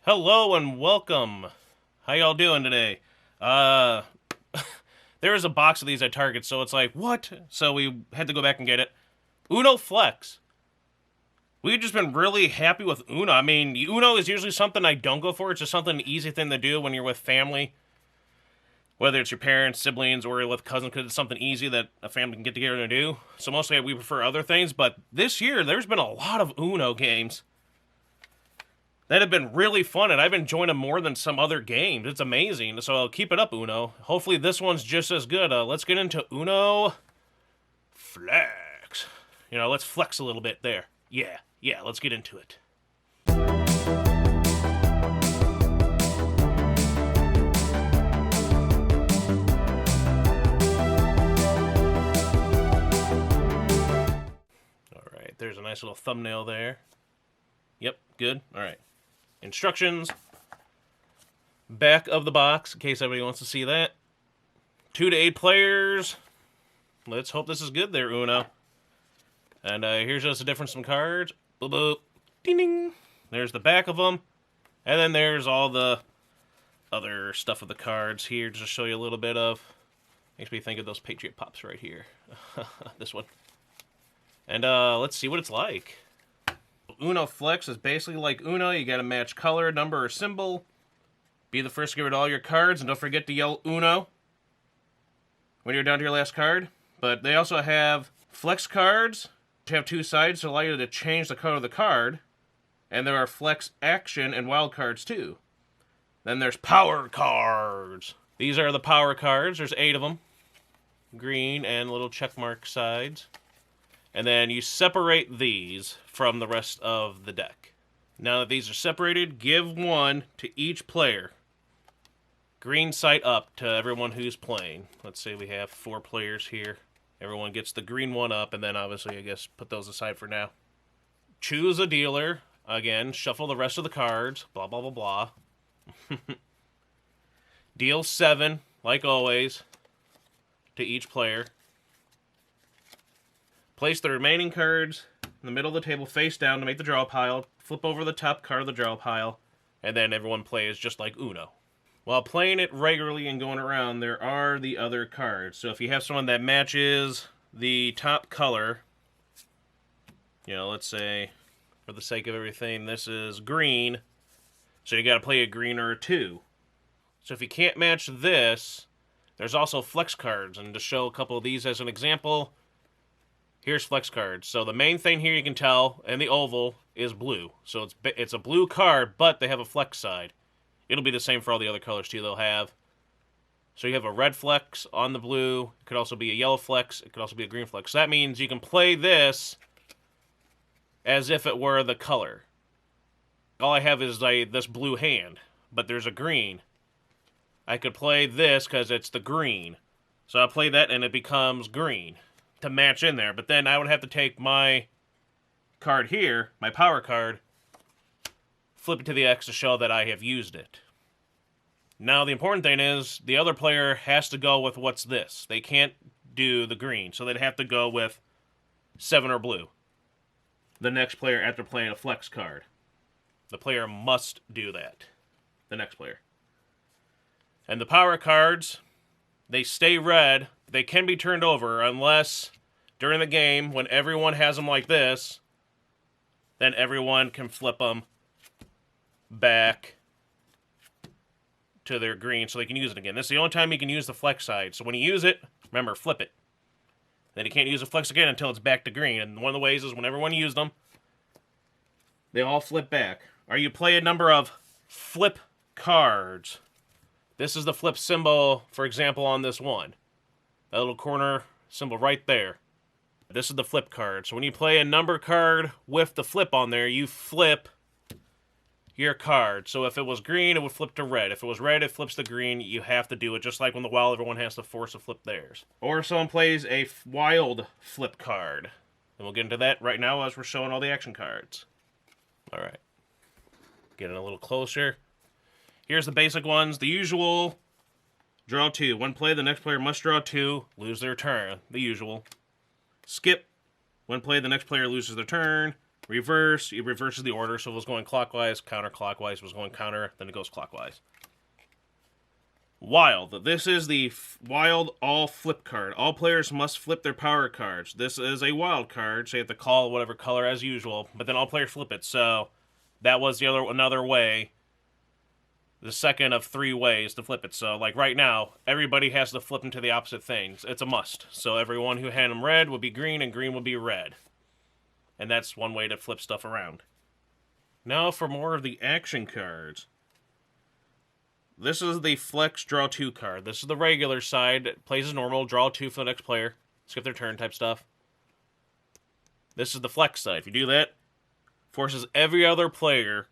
Hello and welcome. How y'all doing today? Uh, there was a box of these at Target, so it's like, what? So we had to go back and get it. Uno Flex. We've just been really happy with Uno. I mean, Uno is usually something I don't go for. It's just something an easy thing to do when you're with family. Whether it's your parents, siblings, or with cousins, because it's something easy that a family can get together and do. So mostly we prefer other things, but this year there's been a lot of Uno games that have been really fun, and I've enjoyed them more than some other games. It's amazing. So keep it up, Uno. Hopefully this one's just as good. Let's get into Uno Flex. Let's flex a little bit there. Yeah, let's get into it. Alright, there's a nice little thumbnail there. Yep, good. Alright. Instructions. Back of the box, in case everybody wants to see that. 2 to 8 players. Let's hope this is good there, Uno. And here's just a difference in cards. Boop, boop. Ding, ding. There's the back of them. And then there's all the other stuff of the cards here, just to show you a little bit of. Makes me think of those Patriot Pops right here. This one. And let's see what it's like. Uno Flex is basically like Uno. You gotta match color, number, or symbol. Be the first to get rid of all your cards, and don't forget to yell Uno when you're down to your last card. But they also have Flex cards, which have 2 sides to allow you to change the color of the card. And there are Flex Action and Wild cards too. Then there's Power cards. These are the Power cards. There's 8 of them. Green and little checkmark sides. And then you separate these from the rest of the deck. Now that these are separated, give one to each player. Green side up to everyone who's playing. Let's say we have 4 players here. Everyone gets the green one up, and then obviously, I guess, put those aside for now. Choose a dealer. Again, shuffle the rest of the cards. Blah, blah, blah, blah. Deal 7, like always, to each player. Place the remaining cards in the middle of the table face down to make the draw pile. Flip over the top card of the draw pile. And then everyone plays just like Uno. While playing it regularly and going around, there are the other cards. So if you have someone that matches the top color, let's say, for the sake of everything, this is green. So you got to play a green or a 2. So if you can't match this, there's also flex cards. And to show a couple of these as an example, here's flex cards. So the main thing here you can tell, and the oval, is blue. So it's a blue card, but they have a flex side. It'll be the same for all the other colors too they'll have. So you have a red flex on the blue. It could also be a yellow flex. It could also be a green flex. So that means you can play this as if it were the color. All I have is this blue hand, but there's a green. I could play this because it's the green. So I'll play that and it becomes green to match in there. But then I would have to take my card here, my power card, flip it to the X to show that I have used it. Now the important thing is the other player has to go with what's this. They can't do the green, so they'd have to go with 7 or blue. The next player after playing a flex card. The player must do that. The next player. And the power cards, they stay red. They can be turned over unless during the game, when everyone has them like this, then everyone can flip them back to their green so they can use it again. This is the only time you can use the flex side. So when you use it, remember, flip it. Then you can't use the flex again until it's back to green. And one of the ways is when everyone uses them, they all flip back. Or you play a number of flip cards. This is the flip symbol, for example, on this one. That little corner symbol right there. This is the flip card. So when you play a number card with the flip on there, you flip your card. So if it was green, it would flip to red. If it was red, it flips to green. You have to do it just like when the wild, everyone has to force to flip theirs. Or if someone plays a wild flip card. And we'll get into that right now as we're showing all the action cards. Alright. Getting a little closer. Here's the basic ones. The usual. Draw 2. One play, the next player must draw 2. Lose their turn. The usual. Skip. One play, the next player loses their turn. Reverse, it reverses the order, so if it was going clockwise, counterclockwise, if it was going counter, then it goes clockwise. Wild. This is the wild all flip card. All players must flip their power cards. This is a wild card, so you have to call whatever color as usual, but then all players flip it, so that was another way, the second of 3 ways to flip it. So, like right now, everybody has to flip into the opposite things. It's a must. So everyone who had them red would be green, and green would be red. And that's one way to flip stuff around. Now for more of the action cards. This is the Flex Draw 2 card. This is the regular side. It plays as normal. Draw 2 for the next player. Skip their turn type stuff. This is the Flex side. If you do that, forces every other player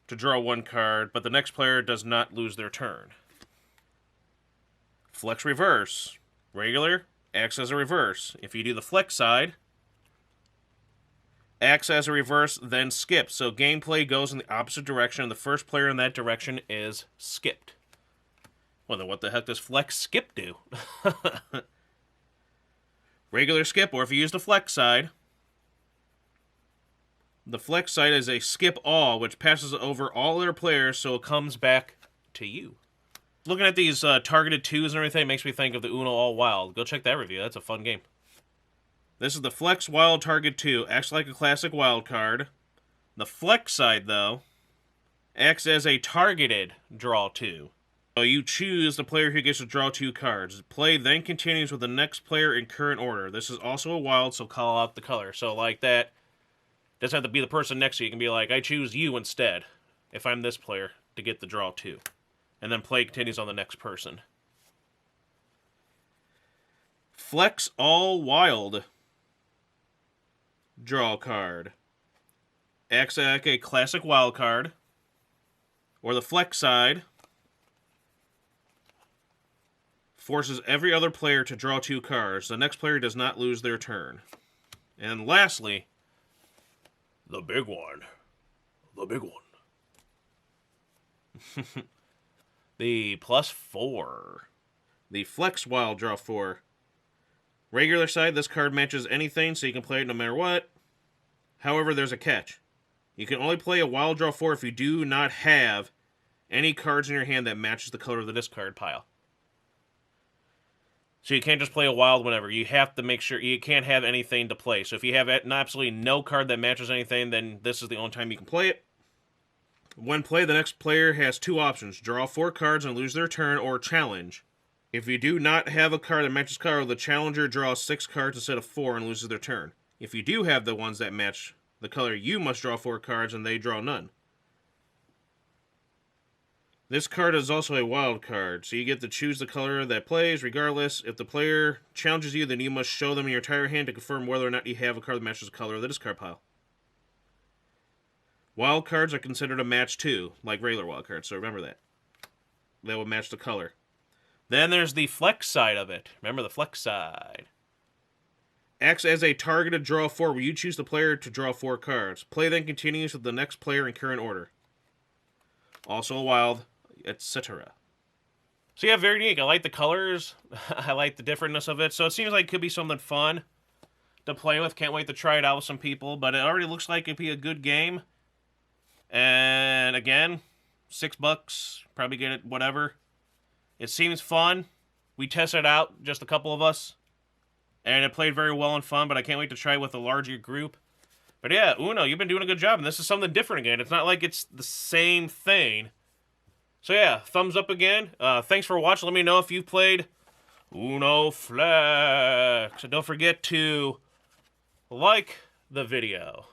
to draw 1 card, but the next player does not lose their turn. Flex Reverse. Regular, acts as a reverse. If you do the Flex side, acts as a reverse, then skips. So gameplay goes in the opposite direction, and the first player in that direction is skipped. Well, then what the heck does Flex Skip do? Regular skip, or if you use the Flex side, the Flex side is a skip all, which passes over all other players, so it comes back to you. Looking at these targeted 2s and everything makes me think of the Uno All Wild. Go check that review. That's a fun game. This is the Flex Wild Target 2. Acts like a classic wild card. The Flex side, though, acts as a targeted Draw 2. So you choose the player who gets to draw 2 cards. Play then continues with the next player in current order. This is also a wild, so call out the color. So like that, doesn't have to be the person next to you. You can be like, I choose you instead, if I'm this player, to get the draw 2. And then play continues on the next person. Flex All Wild Draw card. Acts like a classic wild card. Or the Flex side forces every other player to draw 2 cards. The next player does not lose their turn. And lastly, the big one. The big one. The +4. The Flex Wild Draw 4. Regular side, this card matches anything, so you can play it no matter what. However, there's a catch. You can only play a Wild Draw 4 if you do not have any cards in your hand that matches the color of the discard pile. So you can't just play a wild whenever. You have to make sure you can't have anything to play. So if you have absolutely no card that matches anything, then this is the only time you can play it. When played, the next player has 2 options. Draw 4 cards and lose their turn, or challenge. If you do not have a card that matches color, the challenger draws 6 cards instead of 4 and loses their turn. If you do have the ones that match the color, you must draw 4 cards and they draw none. This card is also a wild card, so you get to choose the color that plays regardless. If the player challenges you, then you must show them your entire hand to confirm whether or not you have a card that matches the color of the discard pile. Wild cards are considered a match too, like regular wild cards, so remember that. They will match the color. Then there's the Flex side of it. Remember the Flex side. Acts as a targeted draw 4 where you choose the player to draw 4 cards. Play then continues with the next player in current order. Also a wild, etc. So yeah, very unique. I like the colors. I like the differentness of it. So it seems like it could be something fun to play with. Can't wait to try it out with some people. But it already looks like it'd be a good game. And again, $6. Probably get it, whatever. It seems fun. We tested it out, just a couple of us. And it played very well and fun, but I can't wait to try it with a larger group. But yeah, Uno, you've been doing a good job, and this is something different again. It's not like it's the same thing. So yeah, thumbs up again. Thanks for watching. Let me know if you've played Uno Flex. And don't forget to like the video.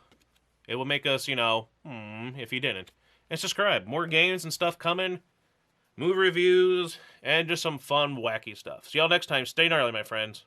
It will make us, if you didn't. And subscribe. More games and stuff coming. Movie reviews, and just some fun, wacky stuff. See y'all next time. Stay gnarly, my friends.